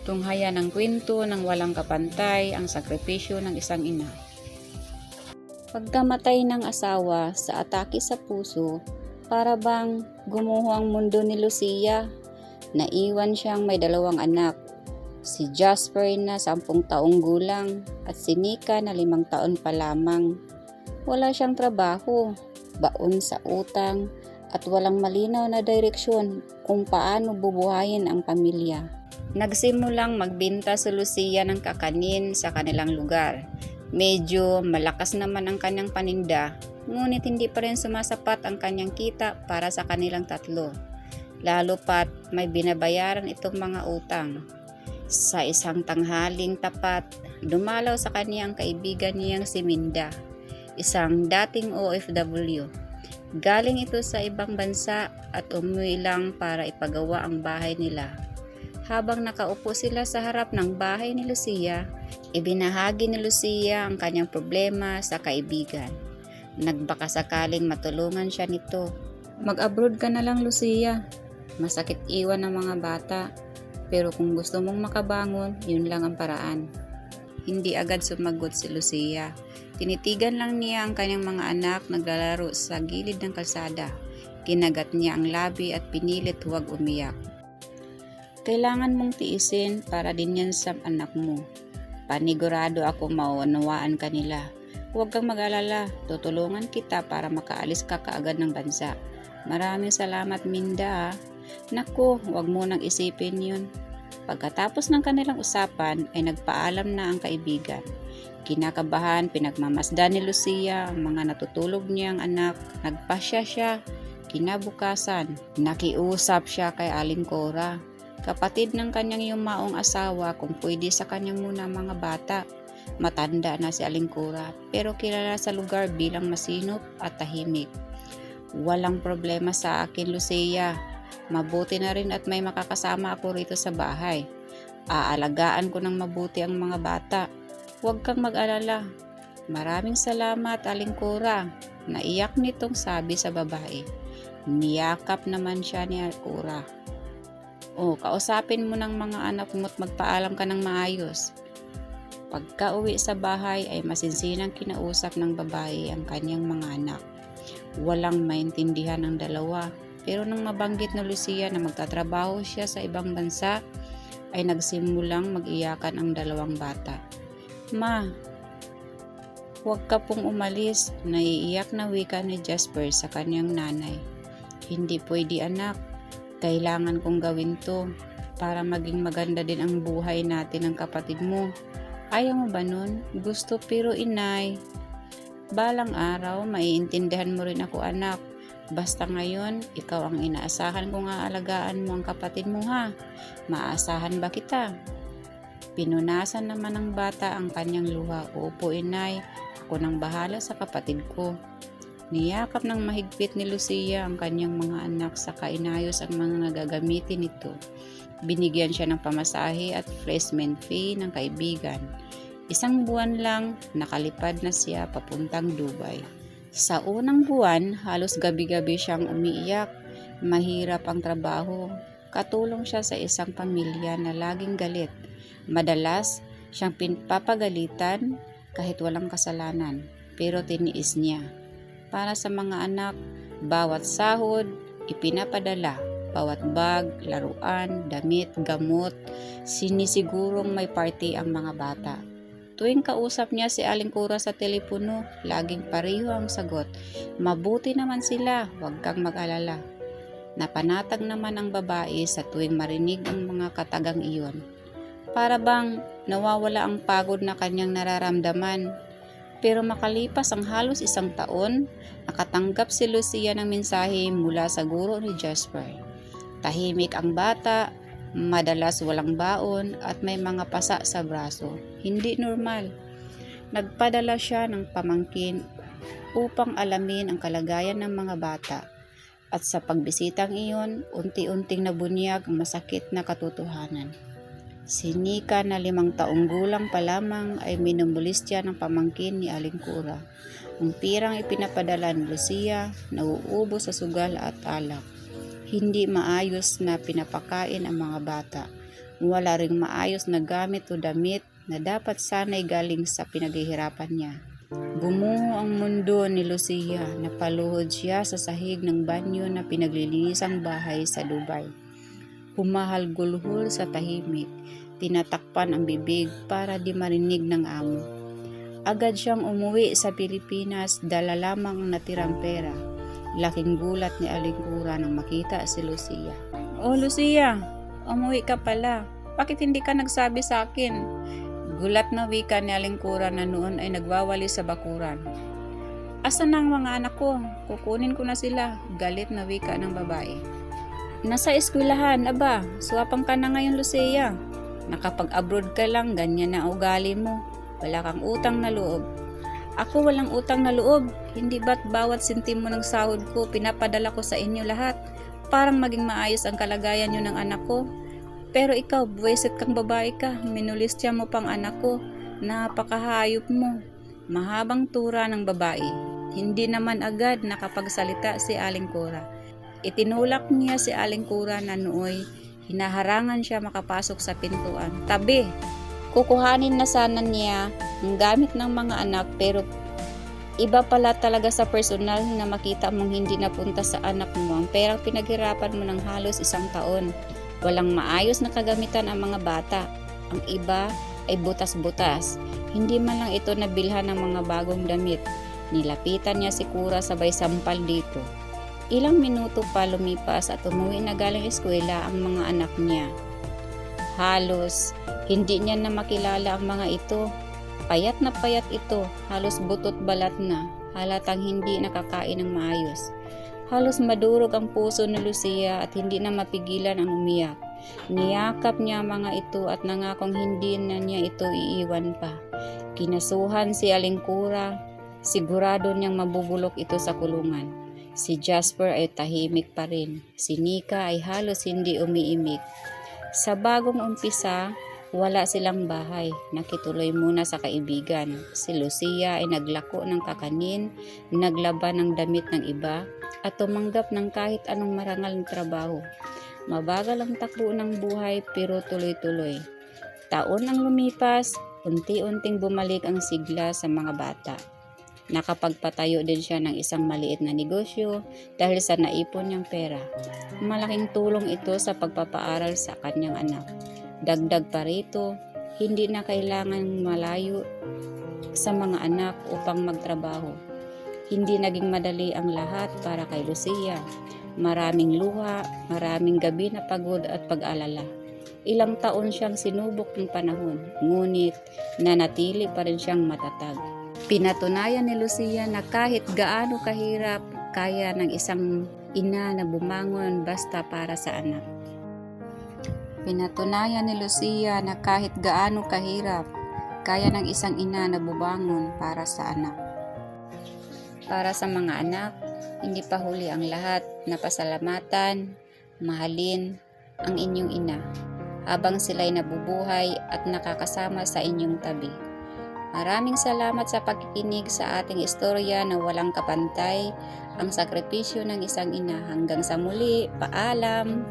Tunghayan ng kwento ng walang kapantay ang sakripisyo ng isang ina. Pagkamatay ng asawa sa atake sa puso, para bang gumuho ang mundo ni Lucia. Naiwan siyang may 2 anak, si Jasper na 10 taong gulang at si Nika na 5 taon pa lamang. Wala siyang trabaho, baon sa utang at walang malinaw na direksyon kung paano bubuhayin ang pamilya. Nagsimulang magbenta si Lucia ng kakanin sa kanilang lugar. Medyo malakas naman ang kanyang paninda, ngunit hindi pa rin sumasapat ang kanyang kita para sa kanilang 3. Lalo pat may binabayaran itong mga utang. Sa isang tanghaling tapat, dumalaw sa kanya ang kaibigan niyang si Minda, isang dating OFW. Galing ito sa ibang bansa at umuwi lang para ipagawa ang bahay nila. Habang nakaupo sila sa harap ng bahay ni Lucia, ibinahagi ni Lucia ang kanyang problema sa kaibigan. Nagbaka sakaling matulungan siya nito. Mag-abroad ka na lang, Lucia. Masakit iwan ng mga bata, pero kung gusto mong makabangon, yun lang ang paraan. Hindi agad sumagot si Lucia. Tinitigan lang niya ang kanyang mga anak naglalaro sa gilid ng kalsada. Kinagat niya ang labi at pinilit huwag umiyak. Kailangan mong tiisin para din yan sa anak mo. Panigurado ako mauunawaan kanila. Huwag kang mag-alala, tutulungan kita para makaalis ka kaagad ng bansa. Maraming salamat, Minda. Naku, huwag mo nang isipin yun. Pagkatapos ng kanilang usapan ay nagpaalam na ang kaibigan. Kinakabahan, pinagmamasdan ni Lucia ang mga natutulog niyang anak. Nagpasya siya. Kinabukasan, nakiusap siya kay Aling Cora, kapatid ng kanyang yumaong asawa, kung pwede sa kanyang muna mga bata. Matanda na si Aling Cora, pero kilala sa lugar bilang masinop at tahimik. Walang problema sa akin, Lucia. Mabuti na rin at may makakasama ako rito sa bahay. Aalagaan ko ng mabuti ang mga bata. Huwag kang mag-alala. Maraming salamat, Aling Cora. Naiyak nitong sabi sa babae. Niyakap naman siya ni Cora. Kausapin mo ng mga anak mo at magpaalam ka ng maayos. Pagka uwi sa bahay ay masinsinang kinausap ng babae ang kanyang mga anak. Walang maintindihan ang dalawa, pero nang mabanggit na Lucia na magtatrabaho siya sa ibang bansa, ay nagsimulang mag-iyakan ang 2 bata. Ma, huwag ka pong umalis, naiiyak na wika ni Jasper sa kanyang nanay. Hindi pwede, anak. Kailangan kong gawin to para maging maganda din ang buhay natin ng kapatid mo. Ayaw mo ba nun? Gusto, pero inay. Balang araw, maiintindihan mo rin ako, anak. Basta ngayon, ikaw ang inaasahan kong aalagaan mo ang kapatid mo, ha? Maasahan ba kita? Pinunasan naman ng bata ang kanyang luha. Opo, inay. Ako nang bahala sa kapatid ko. Niyakap ng mahigpit ni Lucia ang kanyang mga anak sa inayos ang mga gagamitin nito. Binigyan siya ng pamasahe at placement fee ng kaibigan. 1 buwan lang, nakalipad na siya papuntang Dubai. Sa unang buwan, halos gabi-gabi siyang umiiyak. Mahirap ang trabaho. Katulong siya sa isang pamilya na laging galit. Madalas, siyang pinapagalitan kahit walang kasalanan, pero tiniis niya. Para sa mga anak, bawat sahod, ipinapadala. Bawat bag, laruan, damit, gamot, sinisigurong may party ang mga bata. Tuwing kausap niya si Aling Cora sa telepono, laging pareho ang sagot. Mabuti naman sila, huwag kang mag-alala. Napanatag naman ang babae sa tuwing marinig ang mga katagang iyon. Para bang nawawala ang pagod na kanyang nararamdaman. Pero makalipas ang halos 1 taon, nakatanggap si Lucia ng mensahe mula sa guro ni Jasper. Tahimik ang bata, Madalas walang baon at may mga pasa sa braso. Hindi normal. Nagpadala siya ng pamangkin upang alamin ang kalagayan ng mga bata. At sa pagbisitang iyon, unti-unting nabunyag ang masakit na katotohanan. Si Nika na 5 taong gulang pa lamang ay minumulistya ng pamangkin ni Aling Cura. Ang pirang ipinapadala ni Lucia nauubos sa sugal at alak. Hindi maayos na pinapakain ang mga bata. Wala ring maayos na gamit o damit na dapat sana'y galing sa pinaghihirapan niya. Gumuho ang mundo ni Lucia, napaluhod siya sa sahig ng banyo na pinaglilinisang bahay sa Dubai. Humahalgulhol sa tahimik, tinatakpan ang bibig para di marinig ng amo. Agad siyang umuwi sa Pilipinas, dala lamang ang natirang pera. Laking gulat ni Aling Cura nang makita si Lucia. "Oh Lucia, umuwi ka pala. Bakit hindi ka nagsabi sa akin?" Gulat na wika ni Aling Cura na noon ay nagwawali sa bakuran. "Asan na ang mga anak ko? Kukunin ko na sila," galit na wika ng babae. "Nasa eskwelahan, aba, swapang ka na ngayon Lucia. Nakapag-abroad ka lang, ganyan na ugali mo. Wala kang utang na loob." "Ako walang utang na loob. Hindi ba't bawat sentimo ng sahod ko pinapadala ko sa inyo lahat? Parang maging maayos ang kalagayan nyo ng anak ko. Pero ikaw, buwisit kang babae ka, minulistya mo pang anak ko, napakahayop mo." Mahabang tura ng babae. Hindi naman agad nakapagsalita si Aling Cura. Itinulak niya si Aling Cura na nooy hinaharangan siya makapasok sa pintuan. "Tabi! Kukuhanin na sana niya ang gamit ng mga anak pero iba pala talaga sa personal na makita mong hindi napunta sa anak mo ang perang pinaghirapan mo ng halos 1 taon. Walang maayos na kagamitan ang mga bata. Ang iba ay butas-butas. Hindi man lang ito nabilhan ng mga bagong damit." Nilapitan niya si Cura sabay sampal dito. Ilang minuto pa lumipas at umuwi na galing eskwela ang mga anak niya. Halos hindi niya na makilala ang mga ito. Payat na payat ito, halos butot balat na, halatang hindi nakakain ng maayos. Halos madurog ang puso ni Lucia at hindi na mapigilan ang umiyak. Niyakap niya ang mga ito at nangakong hindi na niya ito iiwan pa. Kinasuhan si Aling Cura, sigurado niyang mabubulok ito sa kulungan. Si Jasper ay tahimik pa rin. Si Nika ay halos hindi umiimik. Sa bagong umpisa, wala silang bahay. Nakituloy muna sa kaibigan. Si Lucia ay naglako ng kakanin, naglaban ng damit ng iba, at tumanggap ng kahit anong marangal na trabaho. Mabagal ang takbo ng buhay pero tuloy-tuloy. Taon ang lumipas, unti-unting bumalik ang sigla sa mga bata. Nakapagpatayo din siya ng isang maliit na negosyo dahil sa naipon niyang pera. Malaking tulong ito sa pagpapaaral sa kanyang anak. Dagdag pa rito, hindi na kailangan malayo sa mga anak upang magtrabaho. Hindi naging madali ang lahat para kay Lucia. Maraming luha, maraming gabi na pagod at pag-alala. Ilang taon siyang sinubok ng panahon, ngunit nanatili pa rin siyang matatag. Pinatunayan ni Lucia na kahit gaano kahirap, kaya ng isang ina na bumangon basta para sa anak. Pinatunayan ni Lucia na kahit gaano kahirap, kaya ng isang ina na bumangon para sa anak. Para sa mga anak, hindi pa huli ang lahat. Napasalamatan, mahalin ang inyong ina habang sila'y nabubuhay at nakakasama sa inyong tabi. Maraming salamat sa pakikinig sa ating istorya na walang kapantay, ang sakripisyo ng isang ina. Hanggang sa muli, paalam!